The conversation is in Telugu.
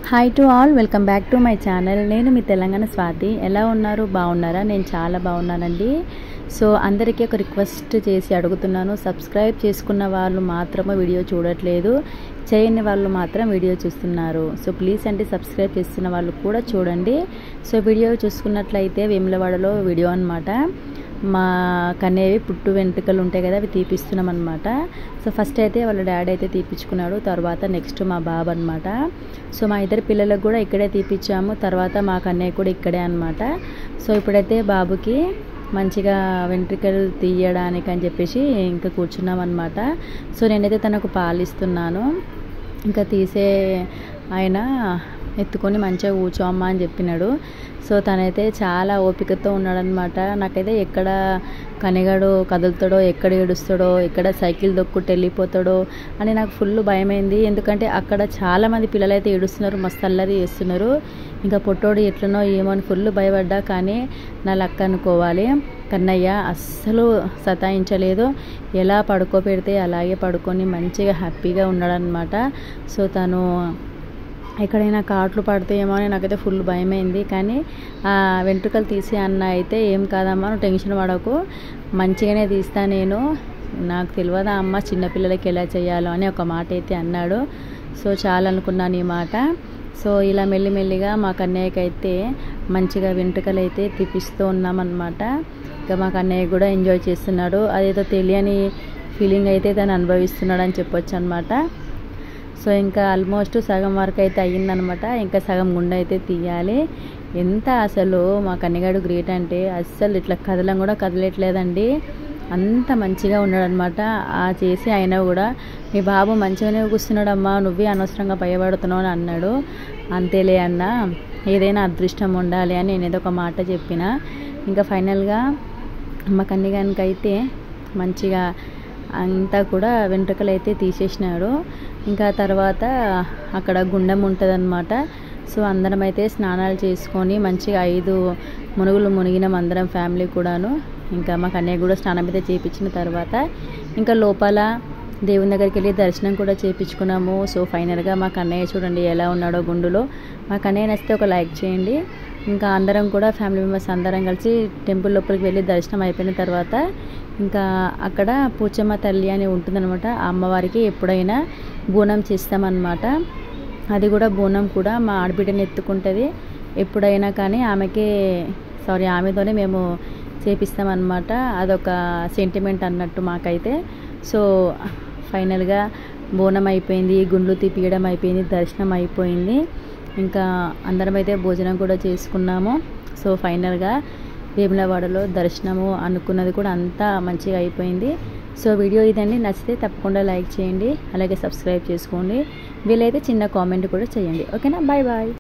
Hi to all, welcome back to my channel. నేను మీ తెలంగాణ స్వాతి. ఎలా ఉన్నారు? బాగున్నారా? నేను చాలా బాగున్నానండి. సో అందరికీ ఒక రిక్వెస్ట్ చేసి అడుగుతున్నాను, సబ్స్క్రైబ్ చేసుకున్న వాళ్ళు మాత్రమే వీడియో చూడట్లేదు, చేయని వాళ్ళు మాత్రం వీడియో చూస్తున్నారు. సో ప్లీజ్ అండి, సబ్స్క్రైబ్ చేస్తున్న వాళ్ళు కూడా చూడండి. సో వీడియో చూసుకున్నట్లయితే వేములవాడలో వీడియో అనమాట. మా కన్నేవి పుట్టు వెంట్రుకలు ఉంటాయి కదా, అవి తీపిస్తున్నాం అనమాట. సో ఫస్ట్ అయితే వాళ్ళ డాడీ అయితే తీపించుకున్నాడు, తర్వాత నెక్స్ట్ మా బాబు అనమాట. సో మా ఇద్దరు పిల్లలకు కూడా ఇక్కడే తీపిచ్చాము, తర్వాత మా కన్నయ్య కూడా ఇక్కడే అనమాట. సో ఇప్పుడైతే బాబుకి మంచిగా వెంట్రుకలు తీయడానికి అని చెప్పేసి ఇంకా కూర్చున్నాం అనమాట. సో నేనైతే తనకు పాలిస్తున్నాను, ఇంకా తీసే ఆయన ఎత్తుకొని మంచిగా కూర్చోమ్మా అని చెప్పినాడు. సో తనైతే చాలా ఓపికతో ఉన్నాడనమాట. నాకైతే ఎక్కడ కనిగాడు కదులుతాడో, ఎక్కడ ఏడుస్తాడో, ఎక్కడ సైకిల్ దొక్కుంటూ వెళ్ళిపోతాడో అని నాకు ఫుల్ భయమైంది. ఎందుకంటే అక్కడ చాలామంది పిల్లలు అయితే ఏడుస్తున్నారు, మస్తు అల్లరి చేస్తున్నారు. ఇంకా పొట్టోడు ఎట్లనో ఏమో అని ఫుల్ భయపడ్డా. కానీ నా లక్క అనుకోవాలి, కన్నయ్య అస్సలు సతాయించలేదు. ఎలా పడుకోబెడితే అలాగే పడుకొని మంచిగా హ్యాపీగా ఉన్నాడనమాట. సో తను ఎక్కడైనా కాట్లు పడతాయేమో అని నాకైతే ఫుల్ భయమైంది. కానీ వెంట్రుకలు తీసి అన్న అయితే ఏం కాదమ్మా, నువ్వు టెన్షన్ పడకు, మంచిగానే తీస్తా నేను, నాకు తెలియదా అమ్మ చిన్నపిల్లలకి ఎలా చేయాలో అని ఒక మాట అయితే అన్నాడు. సో చాలా అనుకున్నాను ఈ మాట. సో ఇలా మెల్లిమెల్లిగా మా కన్నయ్యకి అయితే మంచిగా వెంట్రుకలు అయితే తీపిస్తూ ఉన్నామన్నమాట. ఇంకా మా కన్నయ్య కూడా ఎంజాయ్ చేస్తున్నాడు, అదేదో తెలియని ఫీలింగ్ అయితే తను అనుభవిస్తున్నాడు అని చెప్పొచ్చు అనమాట. సో ఇంకా ఆల్మోస్ట్ సగం వరకు అయితే అయ్యిందనమాట, ఇంకా సగం గుండె అయితే తీయాలి. ఎంత అసలు మా కన్నగాడు గ్రేట్ అంటే, అస్సలు ఇట్లా కదలం కూడా కదలట్లేదండి, అంత మంచిగా ఉన్నాడనమాట. ఆ చేసి అయినా కూడా మీ బాబు మంచిగానే కూర్చున్నాడమ్మా, నువ్వే అనవసరంగా భయపడుతున్నావు అని అన్నాడు. అంతేలే అన్న, ఏదైనా అదృష్టం ఉండాలి అని నేను ఏదో ఒక మాట చెప్పిన. ఇంకా ఫైనల్గా మా కన్నగానికి అయితే మంచిగా అంతా కూడా వెంట్రుకలు అయితే తీసేసినాడు. ఇంకా తర్వాత అక్కడ గుండం ఉంటుందన్నమాట. సో అందరం అయితే స్నానాలు చేసుకొని మంచిగా 5 మునుగులు మునిగినాం అందరం ఫ్యామిలీ కూడాను. ఇంకా మా కన్నయ్య కూడా స్నానం అయితే చేయించిన తర్వాత ఇంకా లోపల దేవుని దగ్గరికి వెళ్ళి దర్శనం కూడా చేయించుకున్నాము. సో ఫైనల్గా మా కన్నయ్య చూడండి ఎలా ఉన్నాడో గుండులో. మా కన్నయ్య నచ్చితే ఒక లైక్ చేయండి. ఇంకా అందరం కూడా ఫ్యామిలీ మెంబర్స్ అందరం కలిసి టెంపుల్ లోపలికి వెళ్ళి దర్శనం అయిపోయిన తర్వాత ఇంకా అక్కడ పూచమ్మ తల్లి అని ఉంటుందన్నమాట. ఆ అమ్మవారికి ఎప్పుడైనా బోనం చేస్తామన్నమాట. అది కూడా బోనం కూడా మా ఆడబిడ్డని ఎత్తుకుంటుంది ఎప్పుడైనా, కానీ ఆమెతోనే మేము చేపిస్తామన్నమాట. అదొక సెంటిమెంట్ అన్నట్టు మాకైతే. సో ఫైనల్గా బోనం అయిపోయింది, గుండ్లు తీపియడం అయిపోయింది, దర్శనం అయిపోయింది. ఇంకా అందరం అయితే భోజనం కూడా చేసుకున్నాము. సో ఫైనల్గా వేములవాడలో దర్శనము అనుకున్నది కూడా అంతా మంచిగా అయిపోయింది. సో వీడియో ఇదండి, నచ్చితే తప్పకుండా లైక్ చేయండి, అలాగే సబ్స్క్రైబ్ చేసుకోండి, వీలైతే చిన్న కామెంట్ కూడా చేయండి. ఓకేనా? Bye bye.